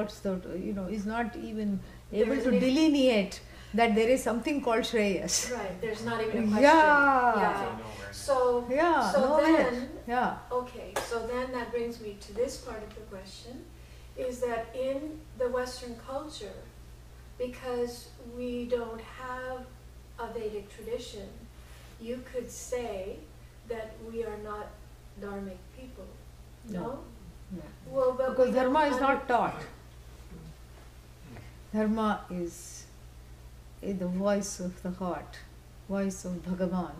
is not even able to delineate that there is something called Shreyas. Right, there's not even a question. Yeah. So nowhere. then, okay, so then that brings me to this part of the question, is that in the Western culture, because we don't have a Vedic tradition, you could say that we are not dharmic people. No? Well, but because dharma is not taught. Dharma is the voice of the heart, voice of Bhagavan.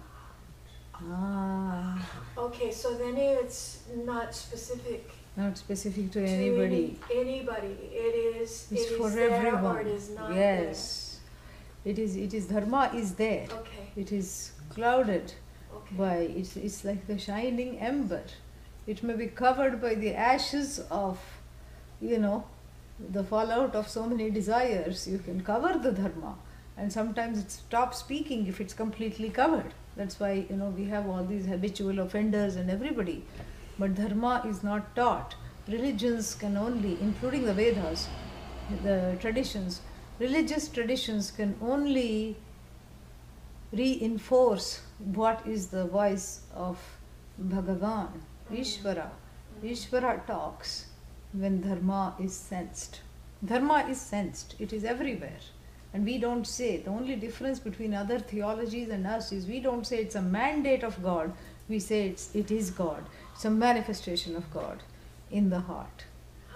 Okay, so then it's not specific. Not specific to anybody. Anybody. It is for there everyone. Or it is not yes. There. It is dharma is there. Okay. It is clouded by it's like the shining ember. It may be covered by the ashes of the fallout of so many desires. You can cover the dharma, and sometimes it stops speaking if it's completely covered. That's why we have all these habitual offenders and everybody. But dharma is not taught. Religions can only, including the Vedas, the traditions, religious traditions can only reinforce what is the voice of Bhagavan, Ishvara. Ishvara talks when dharma is sensed. Dharma is sensed. It is everywhere. And we don't say, the only difference between other theologies and us is we don't say it's a mandate of God, we say it is God. It's a manifestation of God in the heart.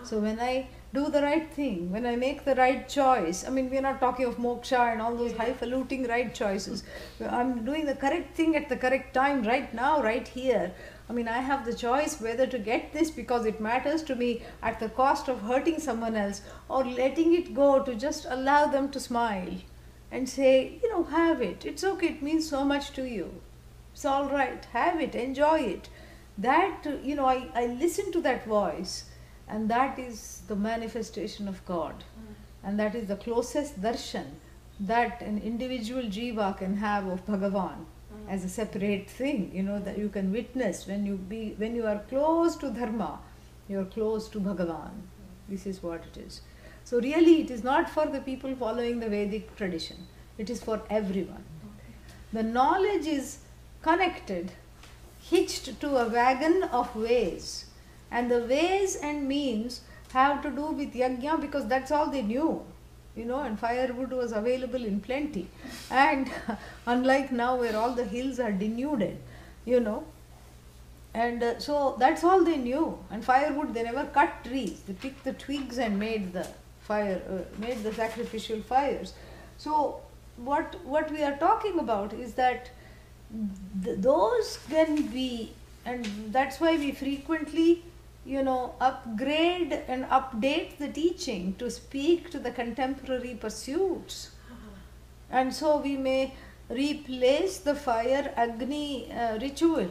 So when I do the right thing, when I make the right choice, we're not talking of moksha and all those highfalutin right choices. I'm doing the correct thing at the correct time, right now, right here. I have the choice whether to get this because it matters to me at the cost of hurting someone else, or letting it go to just allow them to smile and say, have it. It's okay. It means so much to you. It's all right. Have it. Enjoy it. That, I listen to that voice, and that is the manifestation of God. And that is the closest darshan that an individual jiva can have of Bhagavan. As a separate thing, that you can witness when you are close to dharma, you are close to Bhagavan. This is what it is. So really, it is not for the people following the Vedic tradition. It is for everyone. The knowledge is connected, hitched to a wagon of ways, and the ways and means have to do with yajna because that's all they knew. And firewood was available in plenty. And unlike now where all the hills are denuded, And so that's all they knew. And firewood, they never cut trees. They picked the twigs and made the fire, made the sacrificial fires. So what we are talking about is that those can be, and that's why we frequently upgrade and update the teaching to speak to the contemporary pursuits. And so we may replace the fire Agni ritual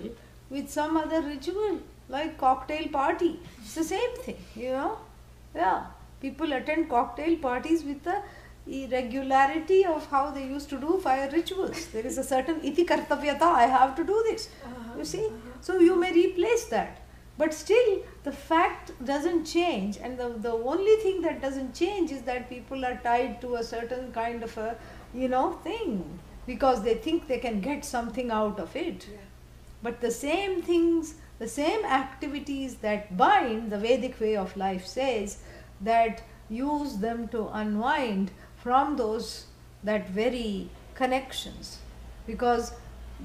with some other ritual, like cocktail party. It's the same thing, Yeah, people attend cocktail parties with the irregularity of how they used to do fire rituals. There is a certain iti kartavyata, I have to do this. You see? So you may replace that. But still, the fact doesn't change, and the only thing that doesn't change is that people are tied to a certain kind of a, thing, because they think they can get something out of it. Yeah. But the same things, the same activities that bind, the Vedic way of life says that use them to unwind from that very connections, because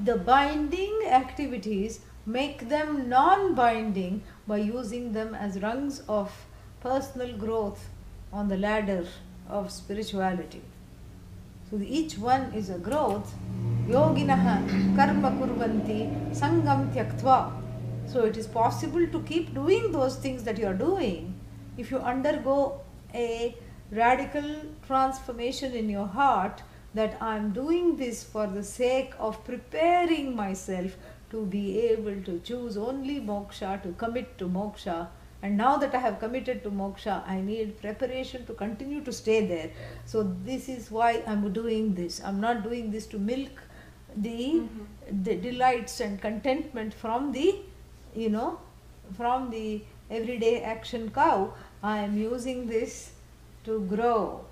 the binding activities make them non-binding by using them as rungs of personal growth on the ladder of spirituality. So each one is a growth. Yoginaha karma kurvanti sangam tyaktva. So it is possible to keep doing those things that you are doing if you undergo a radical transformation in your heart, that I am doing this for the sake of preparing myself to be able to choose only moksha, to commit to moksha. And now that I have committed to moksha, I need preparation to continue to stay there. So this is why I am doing this. I am not doing this to milk the delights and contentment from the, from the everyday action cow. I am using this to grow.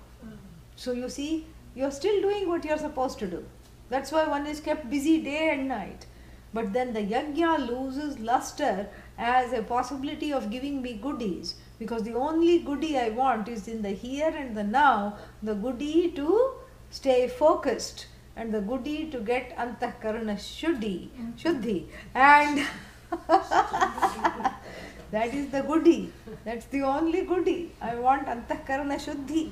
So you see, you're still doing what you're supposed to do. That's why one is kept busy day and night. But then the yajna loses luster as a possibility of giving me goodies, because the only goodie I want is in the here and the now, the goodie to stay focused and the goodie to get antahkarana shuddhi, and that is the goodie. That's the only goodie. I want antahkarana shuddhi.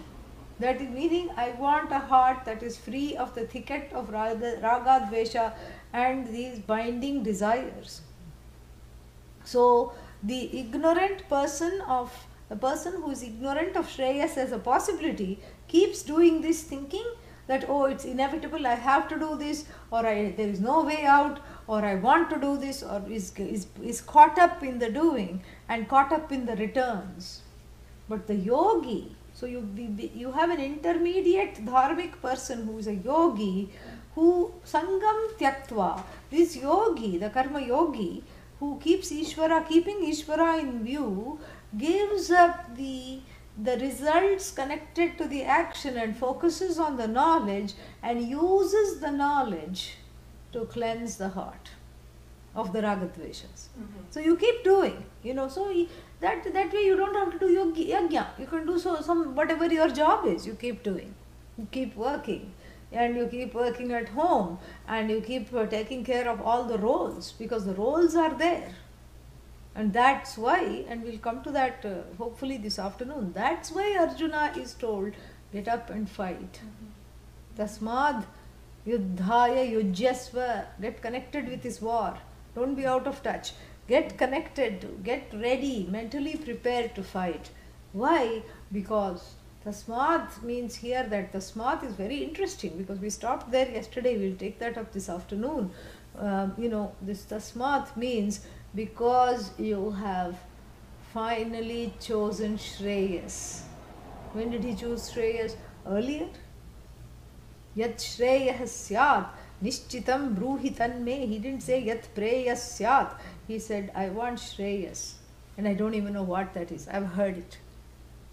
That is meaning I want a heart that is free of the thicket of raga, dvesha and these binding desires. So the ignorant person the person who is ignorant of Shreyas as a possibility keeps doing this, thinking that, oh, it's inevitable, I have to do this, or there is no way out, or I want to do this, or is caught up in the doing and caught up in the returns. But the yogi, so you have an intermediate dharmic person who is a yogi, who sangam tyaktva, this yogi, the karma yogi, who keeps Ishvara, keeping Ishvara in view, gives up the results connected to the action and focuses on the knowledge and uses the knowledge to cleanse the heart of the ragadveshas. So you keep doing, so that way you don't have to do yajna. You can do some whatever your job is, you keep doing. You keep working. And you keep working at home, and you keep taking care of all the roles, because the roles are there. And that's why, and we'll come to that hopefully this afternoon, that's why Arjuna is told, get up and fight. Tasmad yuddhaya yujyasva, get connected with this war. Don't be out of touch. Get connected, get ready, mentally prepared to fight. Why? Because Tasmat means here that Tasmat is very interesting, because we stopped there yesterday, we'll take that up this afternoon. This Tasmat means because you have finally chosen Shreyas. When did he choose Shreyas? Earlier? Yat Shreyah syat nishchitam bruhi tanme. He didn't say Yat preyas syat. He said, I want Shreyas. And I don't even know what that is. I've heard it.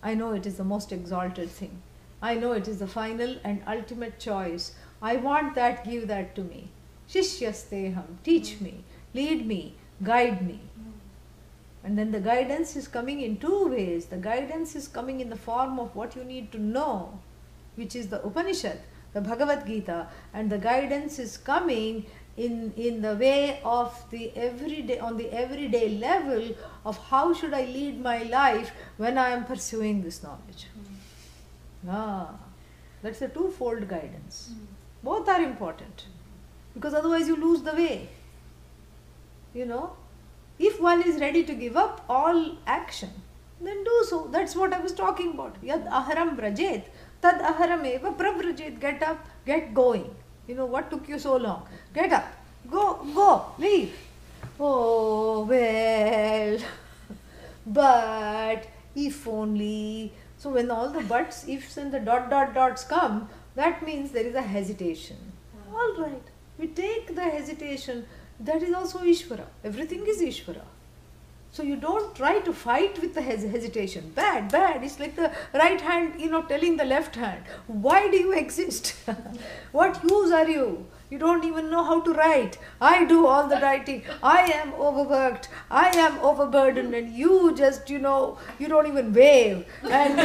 I know it is the most exalted thing. I know it is the final and ultimate choice. I want that, give that to me. Shishyasteham, teach me, lead me, guide me. And then the guidance is coming in two ways. The guidance is coming in the form of what you need to know, which is the Upanishad, the Bhagavad Gita, and the guidance is coming in the way of the everyday, on the everyday level of how should I lead my life when I am pursuing this knowledge. That's a twofold guidance. Both are important, because otherwise you lose the way. If one is ready to give up all action, then do so. That's what I was talking about. Yad aharam vrajet, tad aharam eva pravrajet. Get up, get going. What took you so long? Get up, go, leave. Oh, well, but if only. So when all the buts, ifs and the dots come, that means there is a hesitation. All right, we take the hesitation. That is also Ishvara. Everything is Ishvara. So you don't try to fight with the hesitation. Bad. It's like the right hand, telling the left hand, why do you exist? What use are you? You don't even know how to write. I do all the writing. I am overworked. I am overburdened. And you just, you don't even wave. And,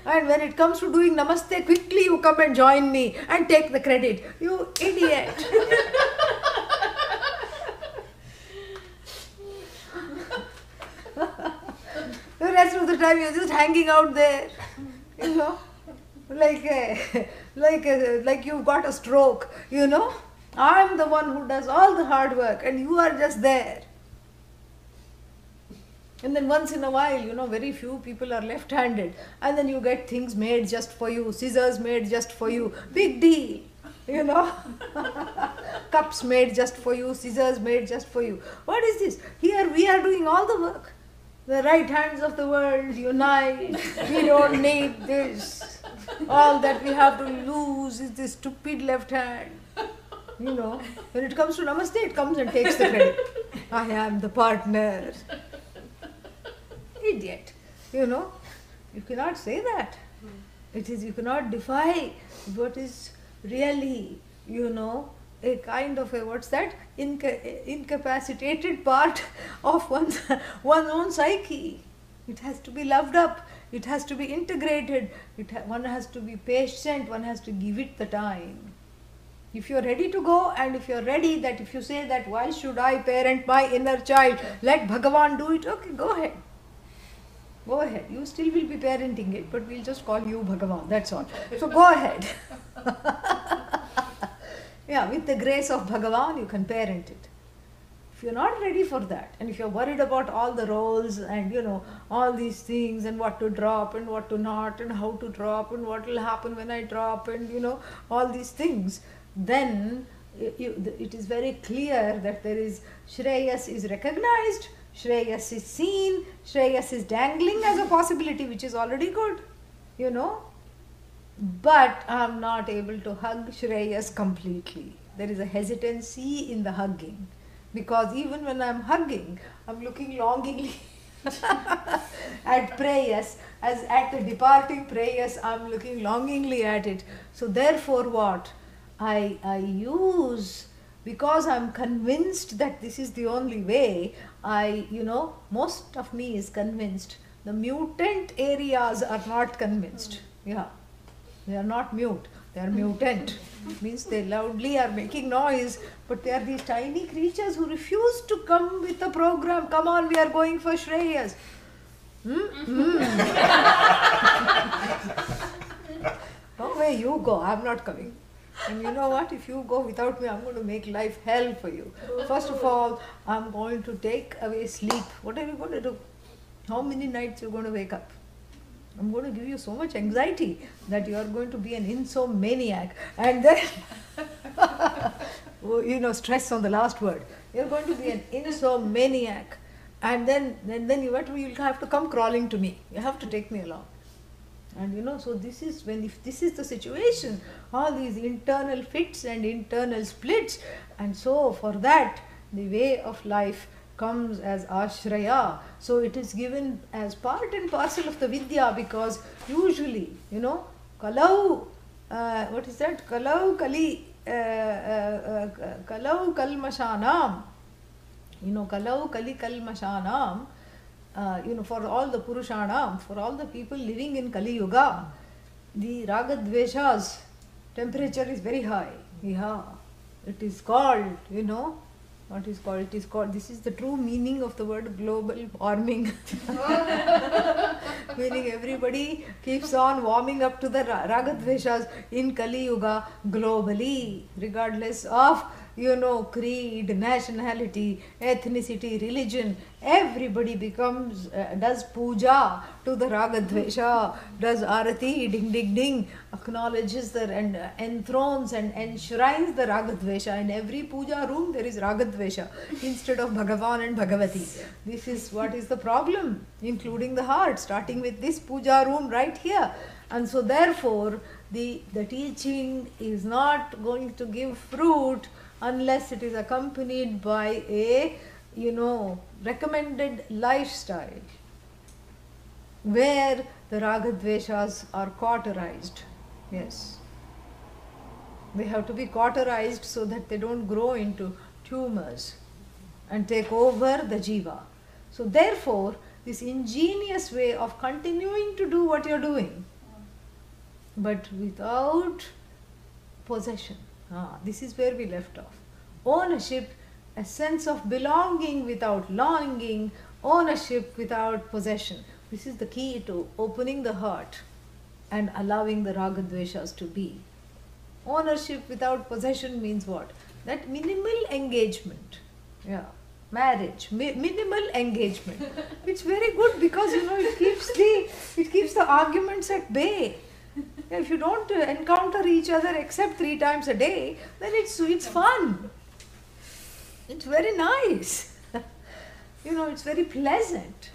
and when it comes to doing namaste, quickly you come and join me and take the credit. You idiot. The rest of the time you're just hanging out there, like you've got a stroke, I'm the one who does all the hard work and you are just there. And then once in a while, very few people are left-handed, and then you get things made just for you, scissors made just for you, big deal, cups made just for you, scissors made just for you. What is this? Here we are doing all the work. The right hands of the world unite. We don't need this. All that we have to lose is this stupid left hand. When it comes to namaste, it comes and takes the credit. I am the partner. Idiot. You know, you cannot say that. It is, you cannot defy what is really, you know, a kind of a, what's that, incapacitated part of one's own psyche. It has to be loved up, it has to be integrated, one has to be patient, one has to give it the time. If you're ready to go, and if you're ready that if you say that why should I parent my inner child, let Bhagavan do it, okay, go ahead. Go ahead. You still will be parenting it, but we'll just call you Bhagavan, that's all. So go ahead. Yeah, with the grace of Bhagavan, you can parent it. If you're not ready for that, and if you're worried about all the roles and, you know, all these things and what to drop and what to not and how to drop and what will happen when I drop and, you know, all these things, then it is very clear that there is Shreyas is recognized, Shreyas is seen, Shreyas is dangling as a possibility, which is already good, you know. But I am not able to hug Shreyas completely. There is a hesitancy in the hugging. Because even when I am hugging, I am looking longingly at Prayas, as at the departing Prayas, I am looking longingly at it. So therefore what? I use, because I am convinced that this is the only way, most of me is convinced. The mutant areas are not convinced. Yeah, they are not mute, they are mutant. Means they loudly are making noise, but they are these tiny creatures who refuse to come with the program. Come on, we are going for Shreyas. No way, you go, I am not coming. And you know what, if you go without me, I am going to make life hell for you. First of all, I am going to take away sleep. What are you going to do? How many nights you are going to wake up? I am going to give you so much anxiety that you are going to be an insomniac. And then, you know, stress on the last word. You are going to be an insomniac. And then you have to come crawling to me. You have to take me along. And you know, so this is when, if this is the situation, all these internal fits and internal splits, and so for that, the way of life comes as ashraya. So it is given as part and parcel of the vidya, because usually, you know, kalau, what is that? Kalau kalmashanam. You know, kalau kali kalmashanam. You know, for all the Purushanam, for all the people living in Kali Yuga, the Ragadvesha's temperature is very high. Yeah, it is called, you know, what is called? It is called, this is the true meaning of the word global warming. Meaning everybody keeps on warming up to the Ragadveshas in Kali Yuga globally, regardless of, you know, creed, nationality, ethnicity, religion. Everybody becomes, does puja to the Ragadvesha, does arati, ding ding ding, acknowledges the, and enthrones and enshrines the Ragadvesha. In every puja room there is Ragadvesha instead of Bhagavan and Bhagavati. This is what is the problem, including the heart, starting with this puja room right here. And so therefore the teaching is not going to give fruit unless it is accompanied by a, you know, recommended lifestyle where the Ragadveshas are cauterized. Yes. They have to be cauterized so that they don't grow into tumors and take over the jiva. So therefore, this ingenious way of continuing to do what you're doing, but without possession. This is where we left off. Ownership, a sense of belonging without longing, ownership without possession. This is the key to opening the heart and allowing the Ragadveshas to be. Ownership without possession means what? That minimal engagement. Yeah. Marriage, minimal engagement. It's very good because, you know, it keeps the arguments at bay. If you don't encounter each other except 3 times a day, then it's fun. It's very nice. You know, it's very pleasant.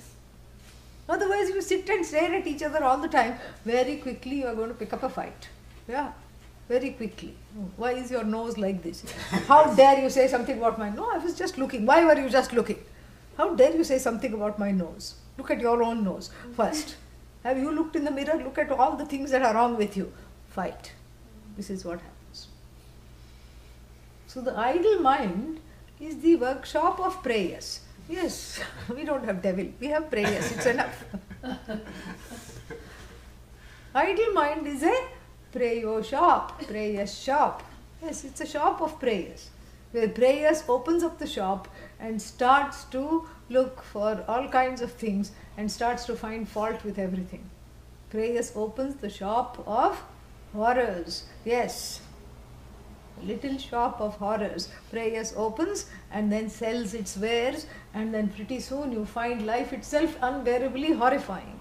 Otherwise, you sit and stare at each other all the time. Very quickly, you are going to pick up a fight. Yeah, very quickly. Why is your nose like this? How dare you say something about my nose? No, I was just looking. Why were you just looking? How dare you say something about my nose? Look at your own nose first. Have you looked in the mirror? Look at all the things that are wrong with you. Fight. This is what happens. So the idle mind is the workshop of prayers. Yes, we don't have devil. We have prayers. It's enough. Idle mind is a prayer shop. Prayers shop. Yes, it's a shop of prayers. Where prayers opens up the shop and starts to look for all kinds of things and starts to find fault with everything. Prayers opens the shop of horrors. Yes. A little shop of horrors. Prayers opens and then sells its wares, and then pretty soon you find life itself unbearably horrifying.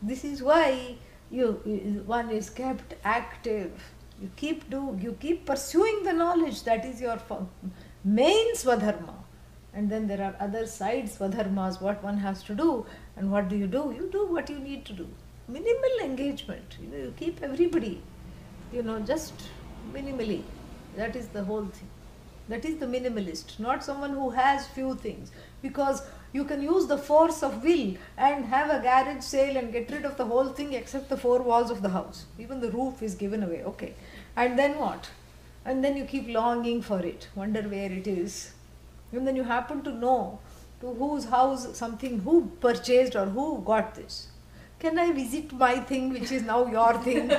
This is why one is kept active. You keep pursuing the knowledge. That is your main Swadharma. And then there are other side Swadharmas, what one has to do. And what do? You do what you need to do. Minimal engagement. You keep everybody, just minimally. That is the whole thing. That is the minimalist, not someone who has few things. Because you can use the force of will and have a garage sale and get rid of the whole thing except the four walls of the house. Even the roof is given away. Okay. And then what? And then you keep longing for it, wonder where it is. And then you happen to know to whose house something, who purchased or who got this. Can I visit my thing which is now your thing?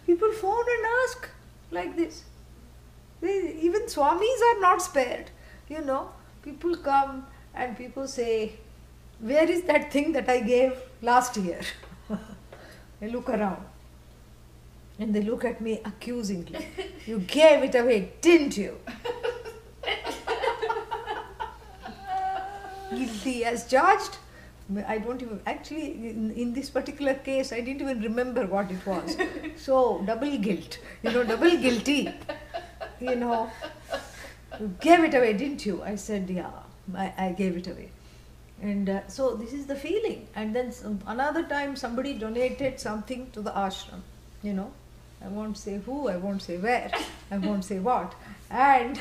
People phone and ask like this. Even Swamis are not spared. People come and people say, where is that thing that I gave last year? They look around and they look at me accusingly. You gave it away, didn't you? Guilty as charged. I don't even, actually in this particular case I didn't even remember what it was. So double guilt, double guilty. You gave it away, didn't you? I said, yeah, I gave it away. And so this is the feeling. And then another time somebody donated something to the ashram. I won't say who, I won't say where, I won't say what. And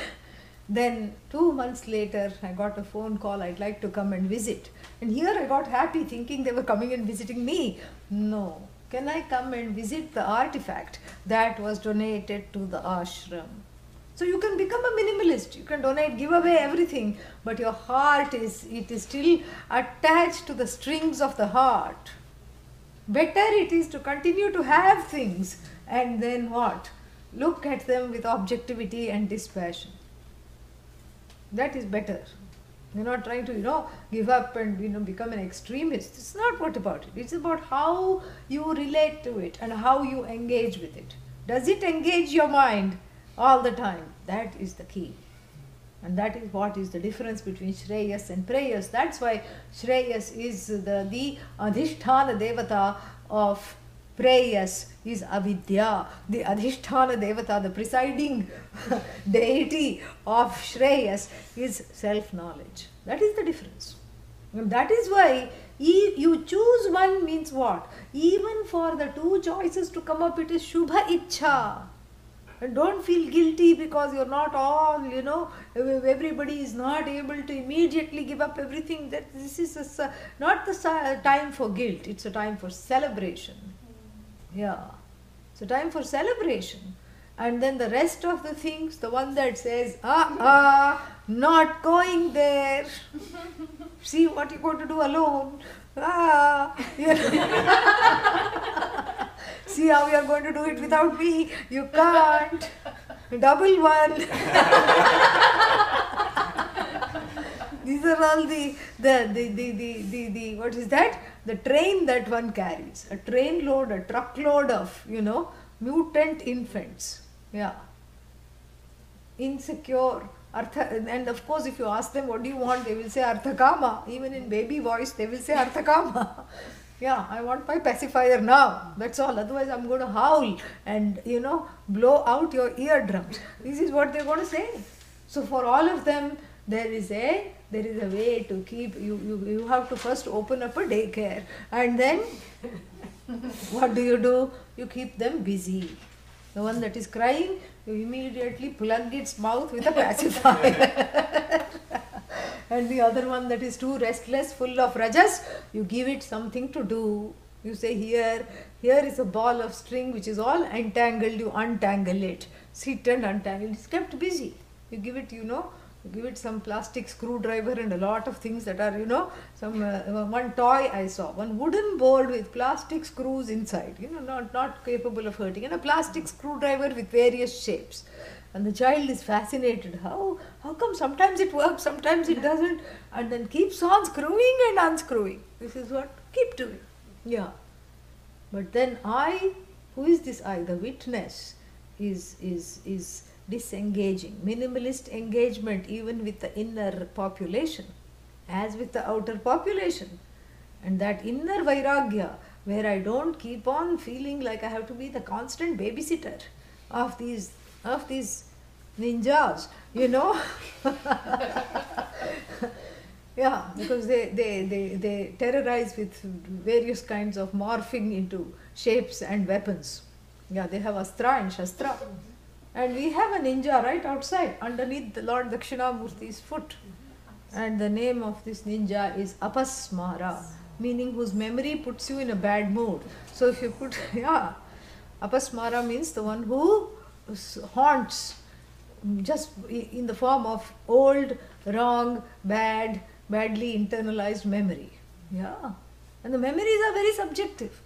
then 2 months later, I got a phone call, I'd like to come and visit. And here I got happy thinking they were coming and visiting me. No. Can I come and visit the artifact that was donated to the ashram? So you can become a minimalist. You can donate, give away everything. But your heart is still attached to the strings of the heart. Better it is to continue to have things and then what? Look at them with objectivity and dispassion. That is better. You're not trying to, give up and, become an extremist. It's not what about it. It's about how you relate to it and how you engage with it. Does it engage your mind all the time? That is the key. And that is what is the difference between Shreyas and Preyas. That's why Shreyas is the Adhishthana Devata of Preyas is Avidya. The Adhishthana Devata, the presiding deity of Shreyas is self-knowledge. That is the difference. And that is why you choose one means what? Even for the two choices to come up, it is Shubha Ichha. And don't feel guilty because you're not all, everybody is not able to immediately give up everything. That this is not the time for guilt, it's a time for celebration. Yeah, it's a time for celebration. And then the rest of the things, the one that says, not going there. See what you're going to do alone. See how you're going to do it without me. You can't. Double one. These are all the what is that? The train that one carries. A train load, a truckload of, mutant infants. Yeah. Insecure. And of course, if you ask them what do you want, they will say Arthakama. Even in baby voice, they will say Arthakama. Yeah, I want my pacifier now. That's all. Otherwise, I'm going to howl and, blow out your eardrums. This is what they're going to say. So for all of them, there is a way to keep, you have to first open up a daycare. And then, what do? You keep them busy. The one that is crying, you immediately plug its mouth with a pacifier. and the other one that is too restless, full of rajas, you give it something to do. You say, here is a ball of string which is all entangled, you untangle it, sit and untangle, it's kept busy. You give it, you give it some plastic screwdriver and a lot of things that are, some one toy I saw, one wooden board with plastic screws inside, not capable of hurting, and a plastic screwdriver with various shapes. And the child is fascinated. How come sometimes it works, sometimes it doesn't, and then keeps on screwing and unscrewing. This is what keep doing. Yeah. But then I, who is this I? The witness is disengaging. Minimalist engagement even with the inner population as with the outer population. And that inner vairagya, where I don't keep on feeling like I have to be the constant babysitter of these ninjas, Yeah, because they terrorize with various kinds of morphing into shapes and weapons. Yeah, they have astra and shastra. And we have a ninja right outside, underneath the Lord Dakshinamurti's foot. And the name of this ninja is Apasmara, meaning whose memory puts you in a bad mood. So if you put, Apasmara means the one who haunts, just in the form of old, wrong, badly internalized memory. Yeah. And the memories are very subjective.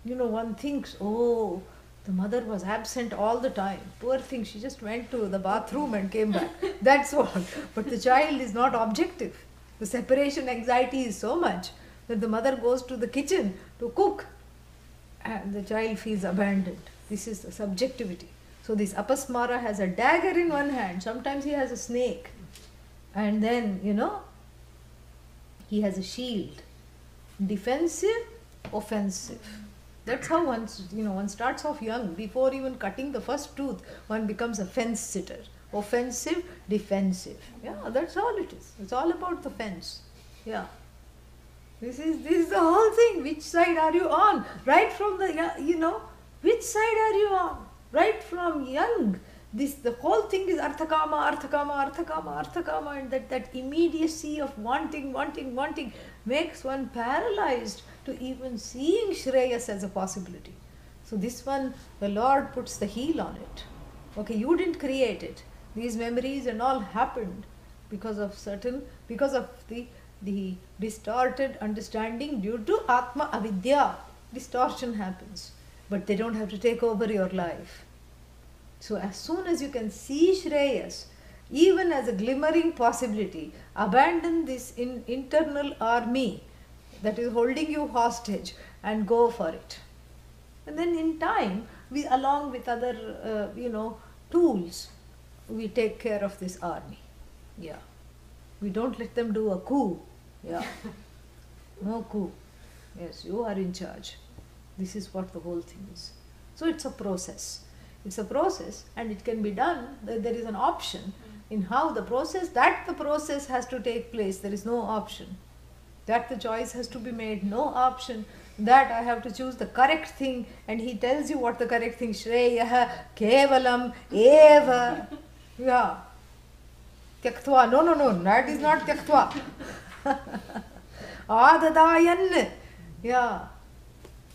One thinks, oh, the mother was absent all the time. Poor thing, she just went to the bathroom and came back. That's all. But the child is not objective. The separation anxiety is so much that the mother goes to the kitchen to cook and the child feels abandoned. This is the subjectivity. So this Apasmara has a dagger in one hand. Sometimes he has a snake. And then, he has a shield. Defensive, offensive. That's how one starts off young. Before even cutting the first tooth, one becomes a fence sitter. Offensive, defensive. Yeah, that's all it is. It's all about the fence. Yeah. This is the whole thing. Which side are you on? Right from the, which side are you on? Right from young. The whole thing is arthakama, arthakama, arthakama, arthakama, and that immediacy of wanting makes one paralyzed to even seeing Shreyas as a possibility. So this one, the Lord puts the heel on it. Okay, you didn't create it. These memories and all happened because of the distorted understanding due to Atma Avidya. Distortion happens, but they don't have to take over your life. So as soon as you can see Shreyas, even as a glimmering possibility, abandon this internal army that is holding you hostage and go for it. And then in time, we, along with other, tools, we take care of this army. Yeah. We don't let them do a coup. Yeah. No coup. Yes, you are in charge. This is what the whole thing is. So it's a process. It's a process, and it can be done. There is an option in how the process has to take place. There is no option. That the choice has to be made. No option. That I have to choose the correct thing, and he tells you what the correct thing. Shreya, kevalam, eva. Yeah. Tyaktva. No. That is not tyaktva. Adadayan. Yeah.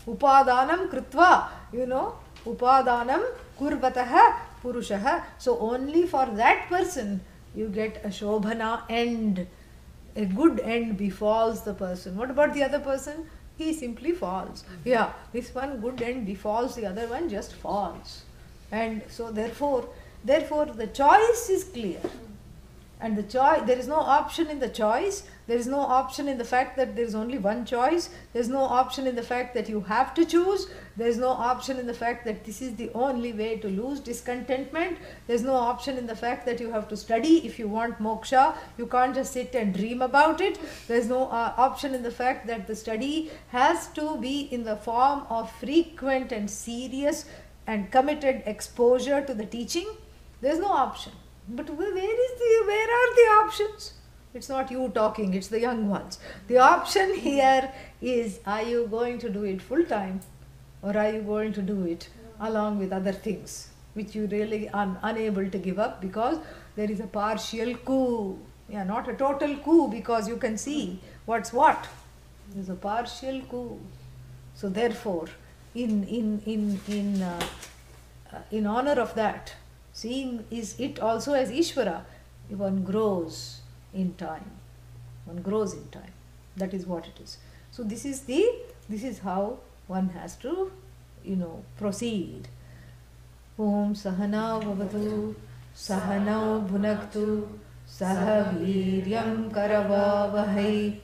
Upadanam kritva. Upadanam kurvataha purushaha. So only for that person you get a shobhana end. A good end befalls the person. What about the other person? He simply falls. Yeah, this one good end befalls, the other one just falls. And so therefore the choice is clear. And there is no option in the choice. There is no option in the fact that there is only one choice. There is no option in the fact that you have to choose. There is no option in the fact that this is the only way to lose discontentment. There is no option in the fact that you have to study if you want moksha. You can't just sit and dream about it. There is no option in the fact that the study has to be in the form of frequent and serious and committed exposure to the teaching. There is no option. But where are the options? It's not you talking, it's the young ones. The option here is, are you going to do it full time, or are you going to do it along with other things which you really are unable to give up because there is a partial coup. Yeah, not a total coup, because you can see what's what. There's a partial coup. So therefore, in honor of that, seeing is it also as Ishvara, one grows in time. One grows in time. That is what it is. So this is how one has to, proceed. Om Sahana Bhavatu Sahanau Bhunaktu Saha Viryam Karavavahai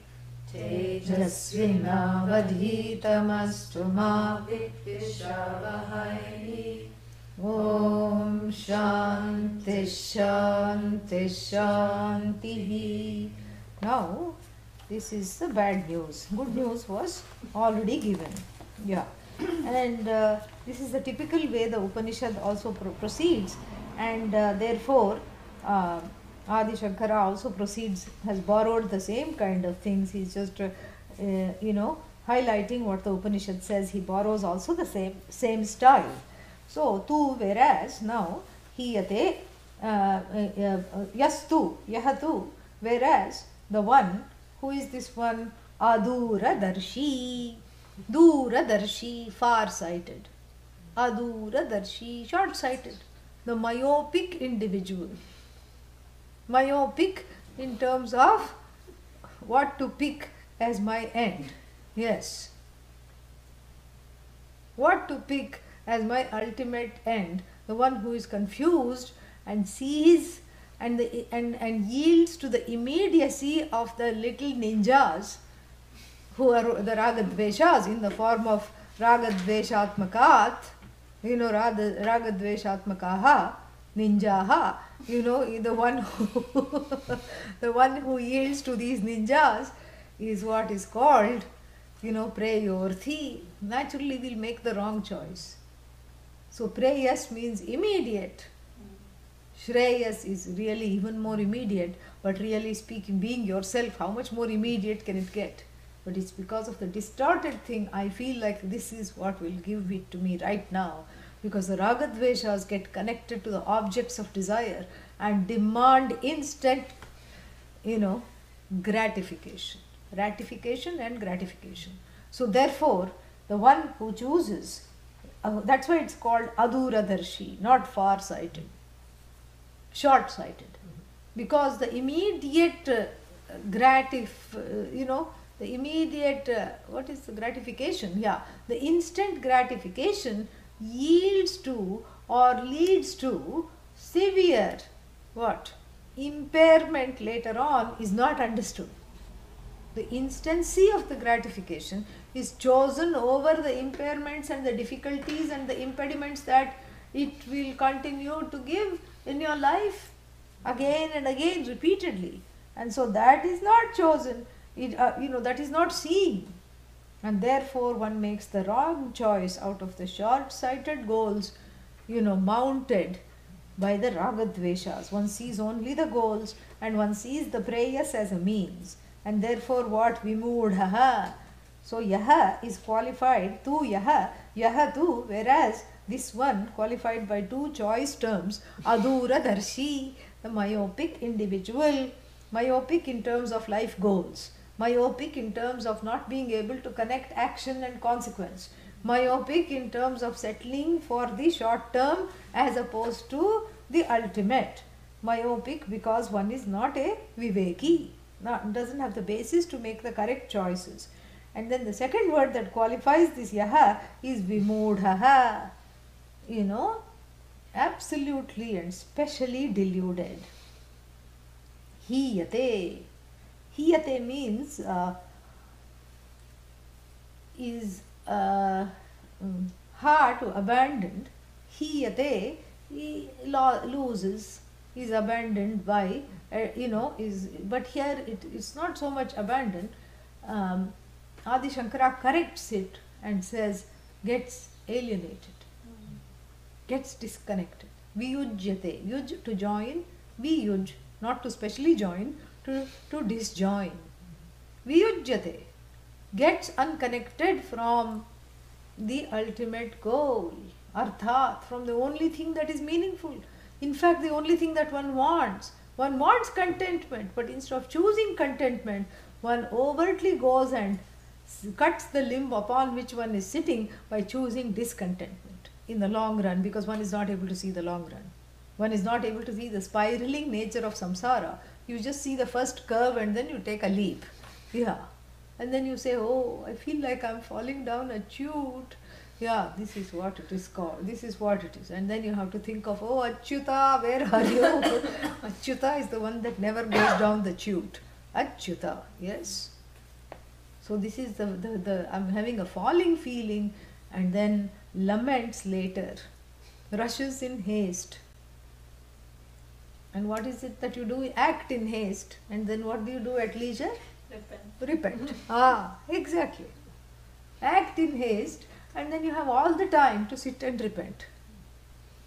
Tejasvinavadhitamastu ma Vidvishavahai. Om Shanti Shanti Shanti. Now, this is the bad news. Good news was already given. Yeah. And this is the typical way the Upanishad also proceeds, and therefore Adi Shankara also proceeds, has borrowed the same kind of things. He's just, highlighting what the Upanishad says. He borrows also the same style. So, tu, whereas, now, hiyate, yastu, yahatu, whereas, the one, who is this one? Aduradarshi. Duradarshi, far-sighted. Aduradarshi, short-sighted. The myopic individual. Myopic in terms of what to pick as my end. Yes. What to pick as my ultimate end. The one who is confused and sees and yields to the immediacy of the little ninjas who are the Ragadveshas in the form of Ragadveshatmakat, Ragadveshatmakaha, ninjaha, the one who the one who yields to these ninjas is what is called, preyorthi. Naturally will make the wrong choice. So preyas means immediate. Shreyas is really even more immediate, but really speaking, being yourself, how much more immediate can it get? But it's because of the distorted thing, I feel like this is what will give it to me right now. Because the Ragadveshas get connected to the objects of desire and demand instant, gratification. Ratification and gratification. So therefore, the one who chooses, that's why it's called Aduradarshi, not far-sighted, short-sighted. Because the immediate the immediate, what is the gratification? Yeah, the instant gratification yields to or leads to severe, what? Impairment later on is not understood. The instancy of the gratification is chosen over the impairments and the difficulties and the impediments that it will continue to give in your life again and again repeatedly. And so that is not chosen. That is not seen, and therefore one makes the wrong choice out of the short-sighted goals, mounted by the Ragadveshas. One sees only the goals and one sees the prayas as a means, and therefore what? Vimudhaha. So yaha is qualified, tu yaha tu, whereas this one qualified by two choice terms, Aduradarshi, the myopic individual, myopic in terms of life goals, myopic in terms of not being able to connect action and consequence, myopic in terms of settling for the short term as opposed to the ultimate, myopic because one is not a viveki, doesn't have the basis to make the correct choices. And then the second word that qualifies this yaha is vimudhaha, absolutely and specially deluded. Hiyate. Hiyate means is heart abandoned. Hiyate, he loses, is abandoned by, but here it's not so much abandoned. Adi Shankara corrects it and says, gets alienated, gets disconnected. Viyujyate, yuj to join, viyuj, not to specially join, to disjoin. Viyujyate, gets unconnected from the ultimate goal, arthat, from the only thing that is meaningful. In fact, the only thing that one wants, One wants contentment, but instead of choosing contentment, one overtly goes and cuts the limb upon which one is sitting by choosing discontentment in the long run, because one is not able to see the long run. One is not able to see the spiraling nature of samsara. You just see the first curve and then you take a leap. Yeah. And then you say, oh, I feel like I'm falling down a chute. Yeah, this is what it is called. This is what it is. And then you have to think of, oh, Achyuta, where are you? Achyuta is the one that never goes down the chute. Achyuta, yes. So this is the I'm having a falling feeling, and then laments later, rushes in haste. And what is it that you do? Act in haste. And then what do you do at leisure? Repent. Exactly. Act in haste, and then you have all the time to sit and repent.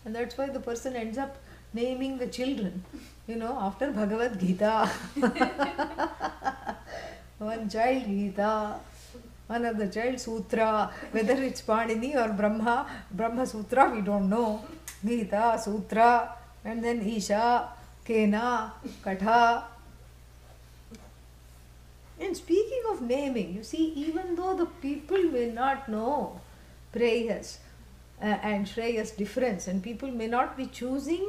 And that's why the person ends up naming the children, after Bhagavad Gita. One child Gita, another child Sutra, whether it's Panini or Brahma Sutra, we don't know. Gita, Sutra, and then Isha, Kena, Katha. And speaking of naming, you see, even though the people may not know Preyas and Shreyas difference, and people may not be choosing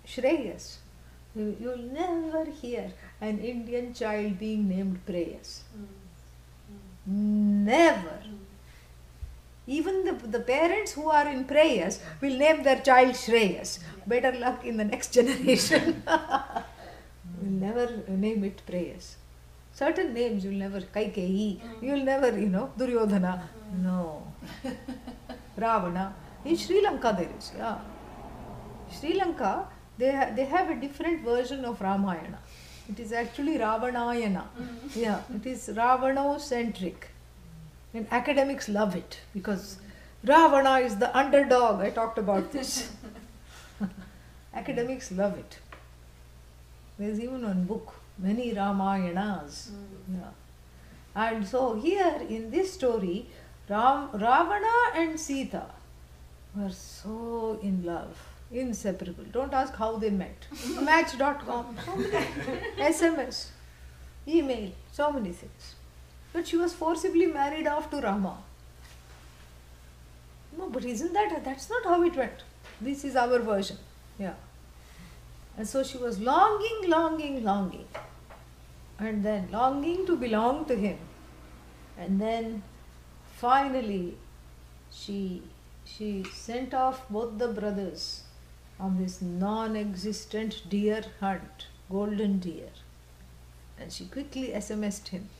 Shreyas, you'll never hear an Indian child being named Preyas. Never. Even the parents who are in Preyas will name their child Shreyas. Better luck in the next generation. Will never name it Preyas. Certain names you'll never, Kaikeyi, you'll never, Duryodhana. No. Ravana. In Sri Lanka there is, yeah. Sri Lanka, they have a different version of Ramayana. It is actually Ravanayana. Yeah, it is Ravano-centric. And academics love it because Ravana is the underdog. I talked about this. Academics love it. There is even one book, many Ramayanas. Yeah. And so here in this story, Ravana and Sita were so in love, inseparable. Don't ask how they met. Match.com, so many SMS, email, so many things. But she was forcibly married off to Rama. No, but that's not how it went. This is our version. Yeah. And so she was longing, and then longing to belong to him. And then finally she sent off both the brothers on this non-existent deer hunt, golden deer. And she quickly SMS'd him,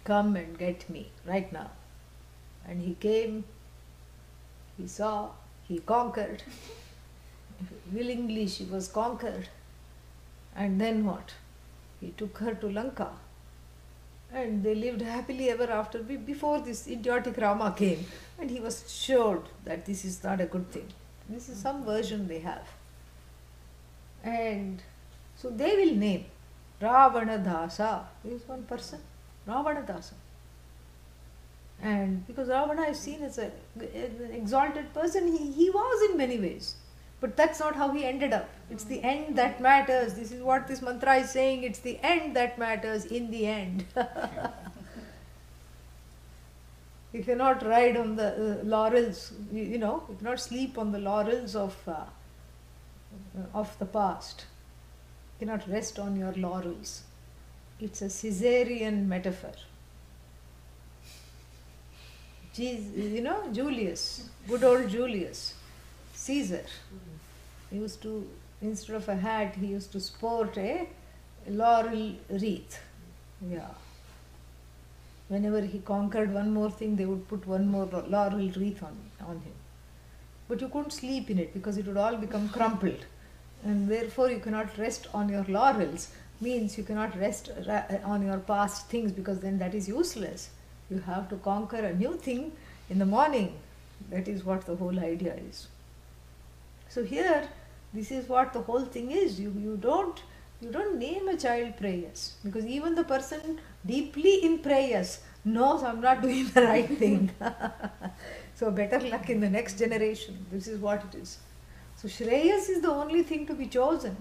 come and get me right now. And he came, he saw, he conquered. Willingly she was conquered. And then what? He took her to Lanka. And they lived happily ever after before this idiotic Rama came. And he was sure that this is not a good thing. This is some version they have. And so they will name Ravana Dasa. There is one person, Ravana Dasa. And because Ravana is seen as an exalted person, he was in many ways. But that's not how he ended up. It's the end that matters. This is what this mantra is saying. It's the end that matters in the end. You cannot ride on the laurels, you cannot sleep on the laurels of the past. You cannot rest on your laurels. It's a Caesarean metaphor. Julius, good old Julius, Caesar, used to, instead of a hat, he used to sport a laurel wreath. Yeah. Whenever he conquered one more thing, they would put one more laurel wreath on him. But you couldn't sleep in it because it would all become crumpled. And therefore you cannot rest on your laurels, means you cannot rest on your past things, because then that is useless. You have to conquer a new thing in the morning. That is what the whole idea is. So here, this is what the whole thing is. You don't name a child Preyas, because even the person deeply in Preyas knows I'm not doing the right thing. So better luck in the next generation. This is what it is. So Shreyas is the only thing to be chosen.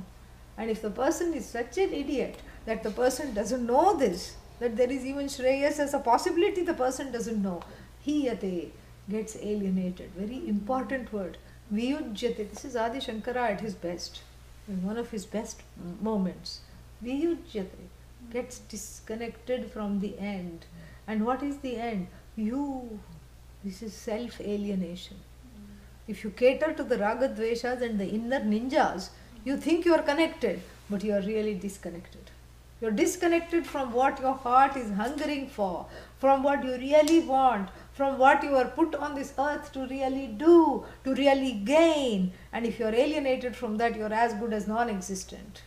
And if the person is such an idiot that the person doesn't know this, that there is even Shreyas as a possibility, the person doesn't know, hiyate, gets alienated. Very important word. Viyujyate. This is Adi Shankara at his best, in one of his best moments. Viyujyate, gets disconnected from the end. And what is the end? You. This is self-alienation. If you cater to the ragadveshas and the inner ninjas, you think you are connected, but you are really disconnected. You are disconnected from what your heart is hungering for, from what you really want, from what you are put on this earth to really do, to really gain. And if you are alienated from that, you are as good as non-existent.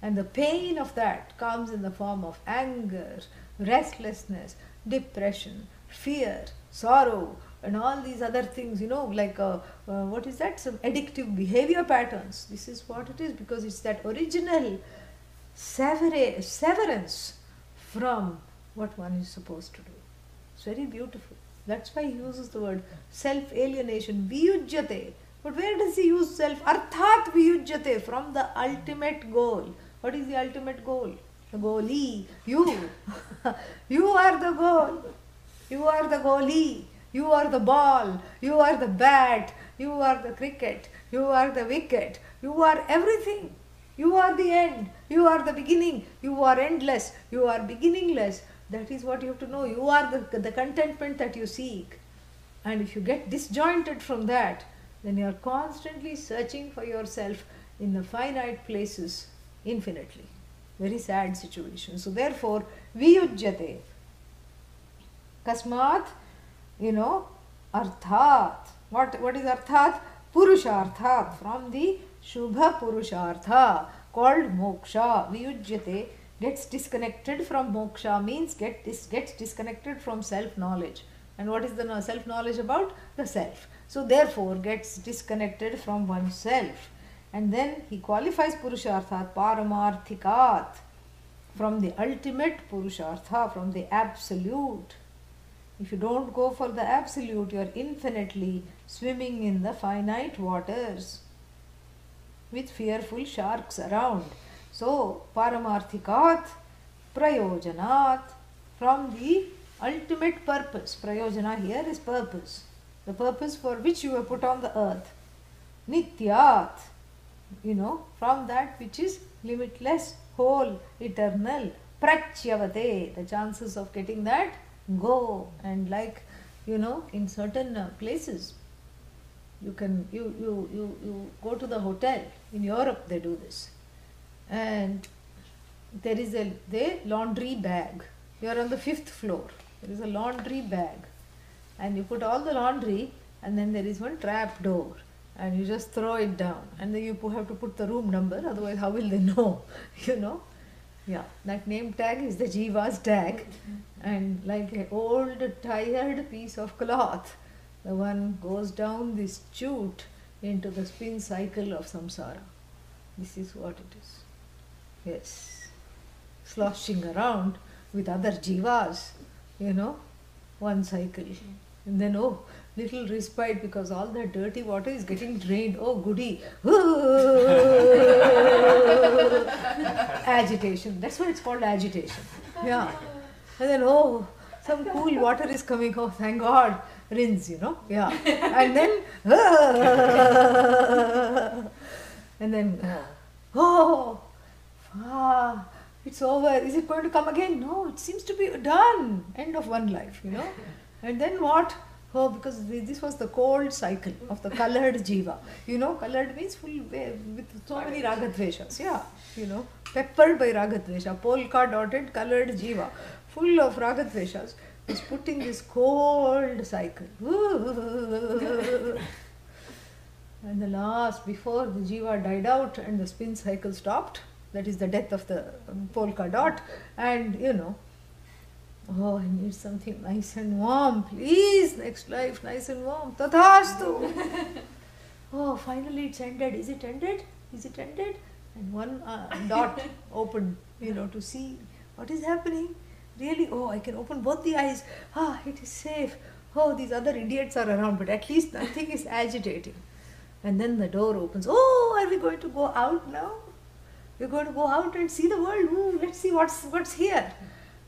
And the pain of that comes in the form of anger, restlessness, depression, fear, sorrow, and all these other things, like what is that? Some addictive behavior patterns. This is what it is, because it's that original severance from what one is supposed to do. It's very beautiful. That's why he uses the word self-alienation, viyujyate. But where does he use self? Arthat viyujyate, from the ultimate goal. What is the ultimate goal? The goalie. You. You are the goal. You are the goalie. You are the ball. You are the bat. You are the cricket. You are the wicket. You are everything. You are the end. You are the beginning. You are endless. You are beginningless. That is what you have to know. You are the contentment that you seek. And if you get disjointed from that, then you are constantly searching for yourself in the finite places infinitely. Very sad situation. So therefore, viyujyate. Kasmat, arthat. What is arthat? Purusharthat. From the Shubha Purushartha, called moksha. Viyujyate, gets disconnected from moksha, means gets disconnected from self-knowledge. And what is the self-knowledge about? The self. So therefore, gets disconnected from oneself. And then he qualifies Purusharthat, Paramarthikat, from the ultimate Purushartha, from the absolute. If you don't go for the absolute, you are infinitely swimming in the finite waters with fearful sharks around. So, Paramarthikat, Prayojanat, from the ultimate purpose. Prayojana here is purpose. The purpose for which you were put on the earth. Nityat, from that which is limitless, whole, eternal. Pratyavate, the chances of getting that go. And like, in certain places, you go to the hotel. In Europe they do this. And there is the laundry bag. You are on the 5th floor. There is a laundry bag. And you put all the laundry, and then there is one trap door. And you just throw it down. And then you have to put the room number, otherwise how will they know? Yeah, that name tag is the Jiva's tag. And like an old tired piece of cloth, the one goes down this chute into the spin cycle of samsara. This is what it is. Yes. Sloshing around with other jivas, one cycle. And then, little respite because all that dirty water is getting drained. Oh, goody. Agitation. That's why it's called agitation. Yeah. And then, some cool water is coming. Oh, thank God. Rinse, Yeah. And then, and then, it's over. Is it going to come again? No, it seems to be done. End of one life, And then what? Because this was the cold cycle of the colored jiva. Colored means full with so many ragadveshas. Yeah, peppered by ragadvesha, polka dotted colored jiva, full of ragadveshas, is put in this cold cycle. And the last, before the jiva died out and the spin cycle stopped, that is the death of the polka dot, and I need something nice and warm, please, next life, nice and warm, tathastu. Finally it's ended. Is it ended? Is it ended? And one dot opened, to see what is happening. Really, I can open both the eyes. It is safe. These other idiots are around, but at least nothing is agitating. And then the door opens. Are we going to go out now? We're going to go out and see the world. Ooh, let's see what's here.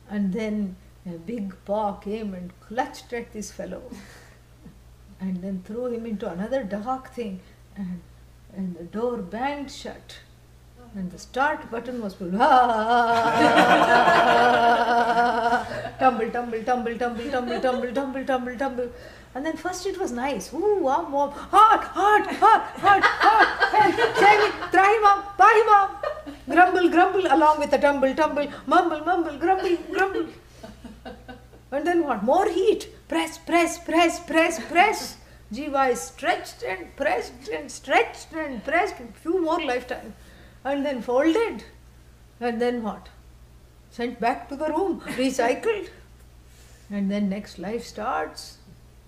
And then a big paw came and clutched at this fellow and then threw him into another dark thing, and the door banged shut. And the start button was pulled. Tumble, tumble, tumble, tumble, tumble, tumble, tumble, tumble, tumble. And then first it was nice. Ooh, warm, warm. Hot, hot, hot, hot, hot. Save it, try him up, buy him up. Grumble, grumble, along with the tumble, tumble, mumble, mumble, grumble, grumble. And then what? More heat. Press, press, press, press, press. Jiva is stretched and pressed and stretched and pressed. A few more lifetimes. And then folded. And then what? Sent back to the room. Recycled. And then next life starts.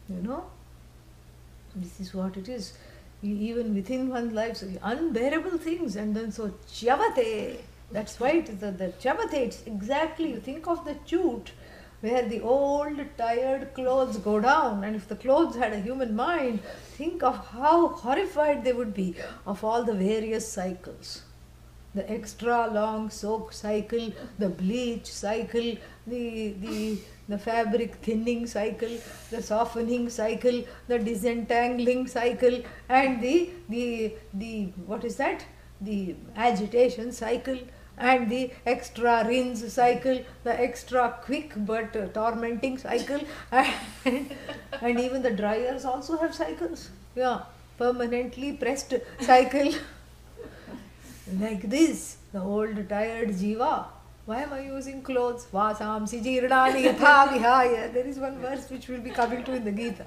You know. This is what it is. Even within one's life, so unbearable things. And then so chavate. That's why it is the chavate. It's exactly, you think of the chute, where the old tired clothes go down, and if the clothes had a human mind, think of how horrified they would be of all the various cycles. The extra long soak cycle, the bleach cycle, the fabric thinning cycle, the softening cycle, the disentangling cycle, and the what is that? The agitation cycle, and the extra rinse cycle, the extra quick but tormenting cycle, and even the dryers also have cycles. Yeah, permanently pressed cycle. Like this, the old tired jiva. Why am I using clothes? Vasamsi jirnani yatha vihaya. There is one verse which we'll be coming to in the Gita.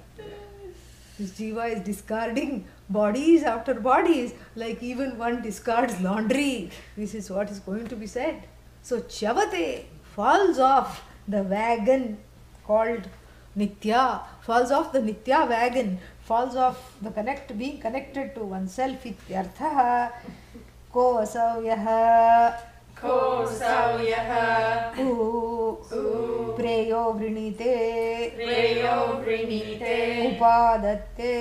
This jiva is discarding bodies after bodies, like even one discards laundry. This is what is going to be said. So chavate falls off the wagon called Nitya, falls off the Nitya wagon, falls off the being connected to oneself. Ityarthaha ko asavyaha प्रेयो वृणीते उपादत्ते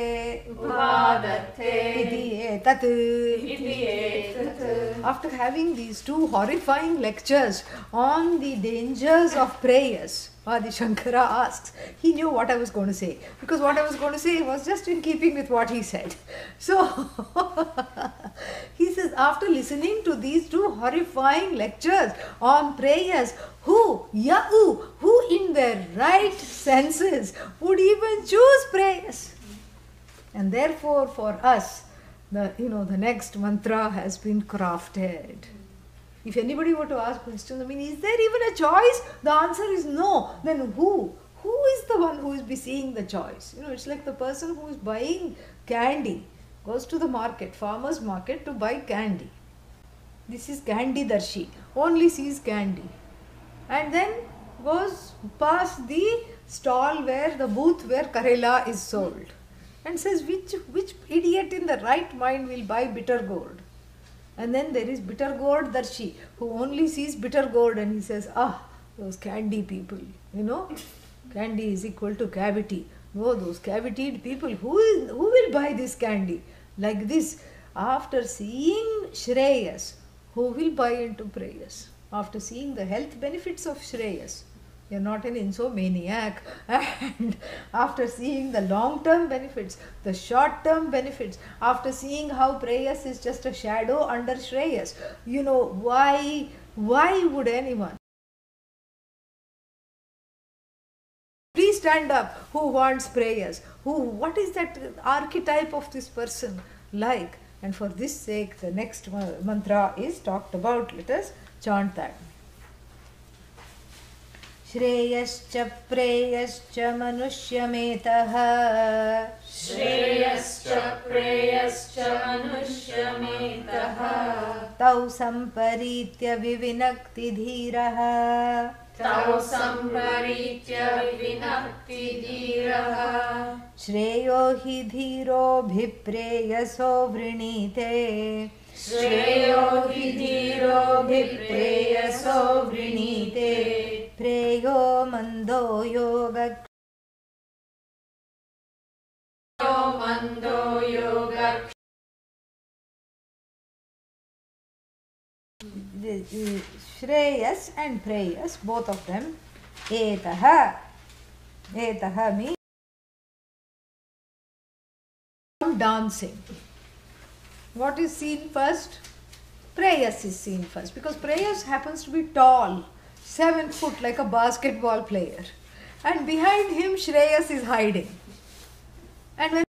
इति एतत्. After having these two horrifying lectures on the dangers of prayers, Adi Shankara asks, he knew what I was going to say, because what I was going to say was just in keeping with what he said. So he says, after listening to these two horrifying lectures on prayers, who in their right senses would even choose prayers? And therefore for us, the next mantra has been crafted. If anybody were to ask questions, is there even a choice? The answer is no. Then who? Who is the one who is seeing the choice? It's like the person who is buying candy, goes to the market, farmer's market, to buy candy. This is Candy Darshi, only sees candy. And then goes past the stall the booth where Karela is sold. And says, which idiot in the right mind will buy bitter gourd? And then there is bitter gourd Darshi, who only sees bitter gourd, and he says, those candy people, candy is equal to cavity. Oh, those cavitied people, who will buy this candy? Like this, after seeing Shreyas, who will buy into prayers? After seeing the health benefits of Shreyas, you're not an insomniac, and after seeing the long-term benefits, the short-term benefits, after seeing how prayers is just a shadow under Shreyas, why would anyone? Please stand up, who wants prayers? What is that archetype of this person like? And for this sake, the next mantra is talked about. Let us chant that. श्रेयश्च प्रेयश्च मनुष्यमेतः श्रेयश्च प्रेयश्च मनुष्यमेतः तौ सम्परीत्य विविनक्ति धीरः तौ सम्परीत्य विविनक्ति धीरः श्रेयो हि धीरोऽभिप्रेयसो वृणीते श्रेयो हि धीरोऽभिप्रेयसो वृणीते प्रेयो मन्दो मन्दो योग। Shreyas and Preyas, both of them. Etaha. Etaha means dancing. What is seen first? Preyas is seen first, because Preyas happens to be tall, 7 foot, like a basketball player. And behind him Shreyas is hiding. And when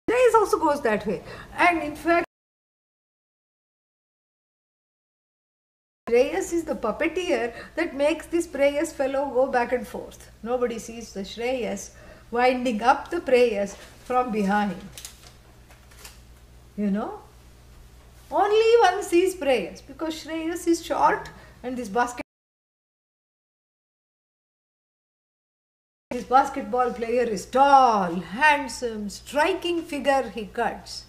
Shreyas also goes that way. And in fact, Shreyas is the puppeteer that makes this Preyas fellow go back and forth. Nobody sees the Shreyas winding up the Preyas from behind. You know? Only one sees Preyas, because Shreyas is short and this basketball player is tall, handsome, striking figure he cuts.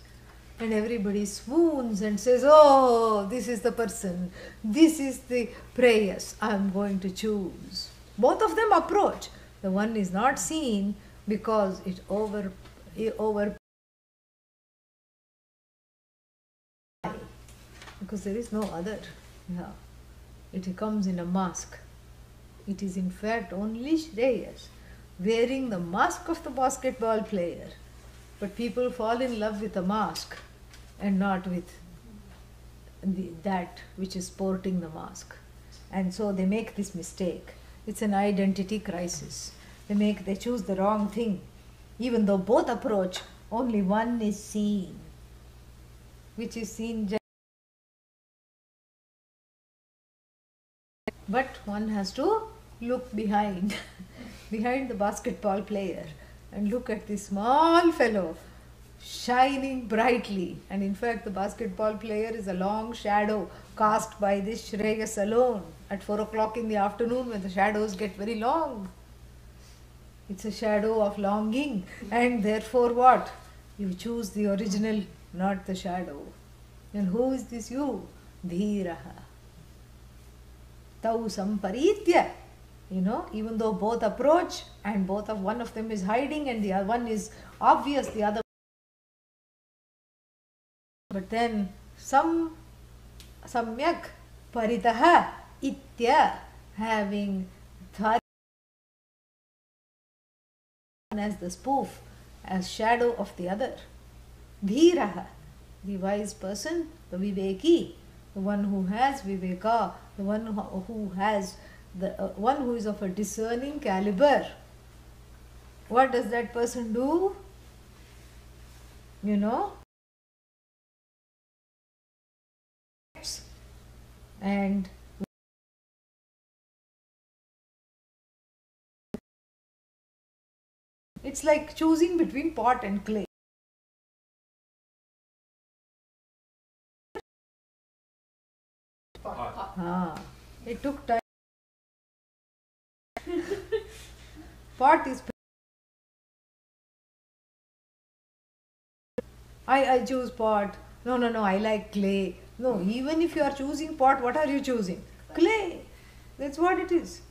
And everybody swoons and says, oh, this is the person, this is the Preyas I am going to choose. Both of them approach. The one is not seen because it over because there is no other. Yeah. It comes in a mask. It is in fact only Shreyas wearing the mask of the basketball player. But people fall in love with a mask and not with that which is sporting the mask. And so they make this mistake. It's an identity crisis. They choose the wrong thing. Even though both approach, only one is seen. Which is seen just. But one has to look behind the basketball player and look at this small fellow shining brightly. And in fact, the basketball player is a long shadow cast by this Shreyas alone at 4 o'clock in the afternoon, when the shadows get very long. It's a shadow of longing, and therefore what? You choose the original, not the shadow. And who is this you? Dhiraha. Tau samparitya. You know, even though both approach and one of them is hiding and the other one is obvious, the other. But then samyak paritaha itya, having dhari as the spoof, as shadow of the other. Dhiraha, the wise person, the viveki, the one who has viveka, the one who has one who is of a discerning caliber. What does that person do? You know? And it's like choosing between pot and clay. It took time. Pot is. I choose pot. No, I like clay. No, even if you are choosing pot, what are you choosing? Clay. That's what it is.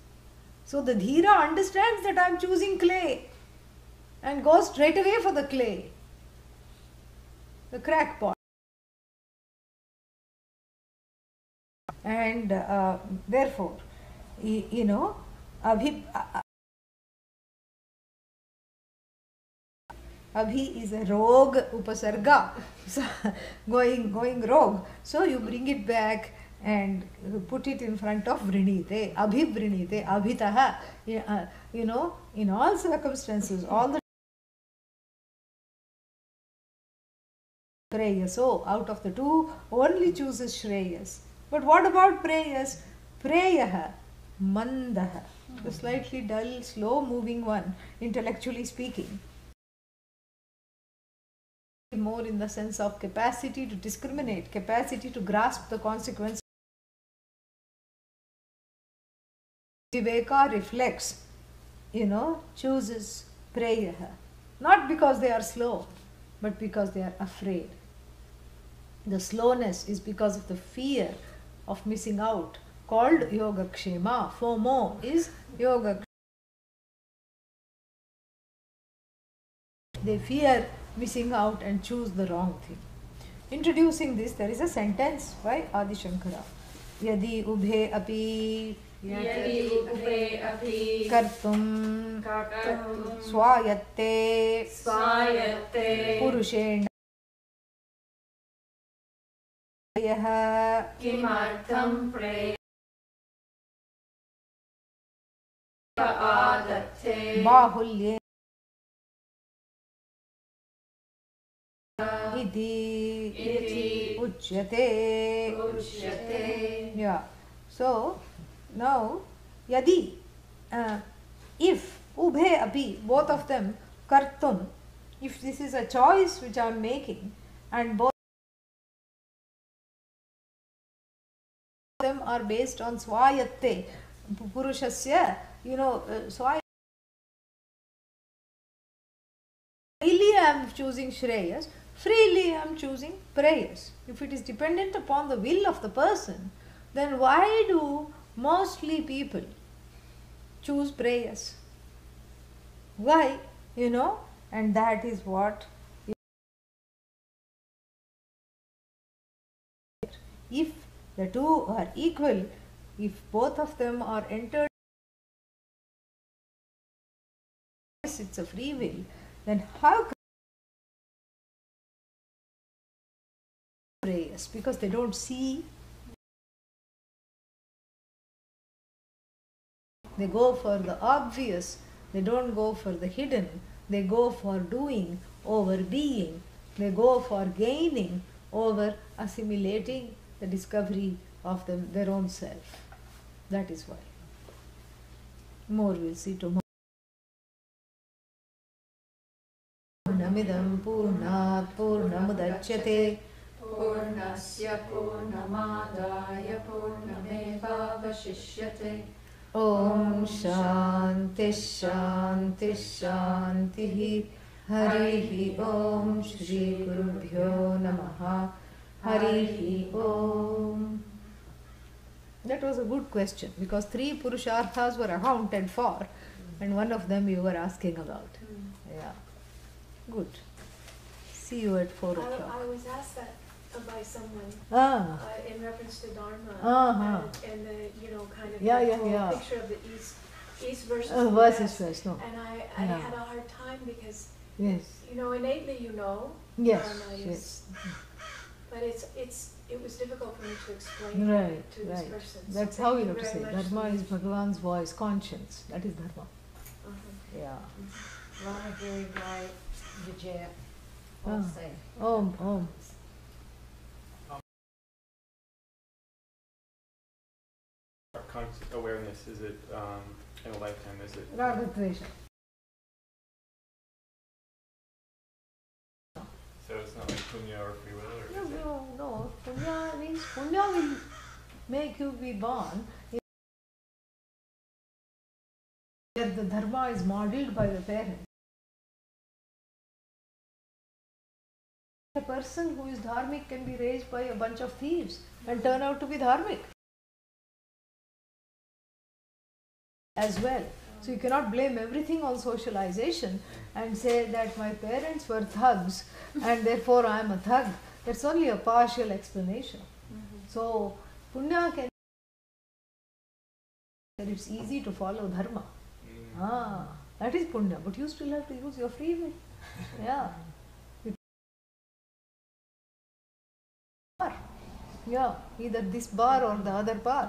So the Dhira understands that I am choosing clay and goes straight away for the clay, the crackpot. And therefore, you know, Abhi is a rogue upasarga, so going rogue. So you bring it back and put it in front of vrinite, abhivrinite, abhitaha. You know, in all circumstances, all the Preyas. So out of the two, only chooses Shreyas. But what about Preyas? Preyaha, mandaha, the slightly dull, slow moving one, intellectually speaking. More in the sense of capacity to discriminate, capacity to grasp the consequences. Viveka reflects, you know, chooses Preyaha. Not because they are slow, but because they are afraid. The slowness is because of the fear of missing out, called Yogakshema. FOMO is Yogakshema. They fear missing out and choose the wrong thing. introducing this, there is a sentence by Adi Shankara. Yadi ubhe api यदि उभे अपि kartum कर्तुं स्वायत्ते स्वायत्ते पुरुषेण यः किमर्थं प्रेय आदत्ते बाहुल्ये इति इति उच्यते. उच्यते. Yeah. So now yadi if ubhe api, both of them, kartum, if this is a choice which I am making and both of them are based on swayatte purushasya, swaya, freely I am choosing Shreyas, freely I am choosing Preyas. If it is dependent upon the will of the person, then why do mostly people choose Preyas? Why? And that is what, if the two are equal, if both of them are entered, it's a free will, then how can Preyas? Because they don't see. They go for the obvious, they don't go for the hidden, they go for doing over being, they go for gaining over assimilating the discovery of their own self. That is why. More we'll see tomorrow. Purnamidam Purnat Purnamudachyate पूर्णस्य पूर्णमादाय पूर्णमेवावशिष्यते. Om Shanti Shanti Shanti Harihi Om Shri Gurubhyo Namaha Harihi Om. That was a good question because 3 Purusharthas were accounted for and one of them you were asking about. Yeah. Good. See you at 4 o'clock. I was asked that by someone in reference to Dharma and the kind of whole picture of the east versus the west. No. And I had a hard time because innately Dharma is, but it was difficult for me to explain to this person. That's so how you have to say. Dharma is Bhagavan's voice, conscience. That is Dharma. Yeah. Very right, Vijaya. All say. Om. Conscious awareness, is it in a lifetime? Is it Ragadvesha. So it's not like punya or free will, or is it? No. Punya means punya will make you be born. Where the dharma is modeled by the parents. A person who is dharmic can be raised by a bunch of thieves and turn out to be dharmic as well. So you cannot blame everything on socialization and say that my parents were thugs and therefore I am a thug. That's only a partial explanation. So punya can, that it's easy to follow dharma. That is punya, but you still have to use your free will. Yeah. Yeah, either this bar or the other bar.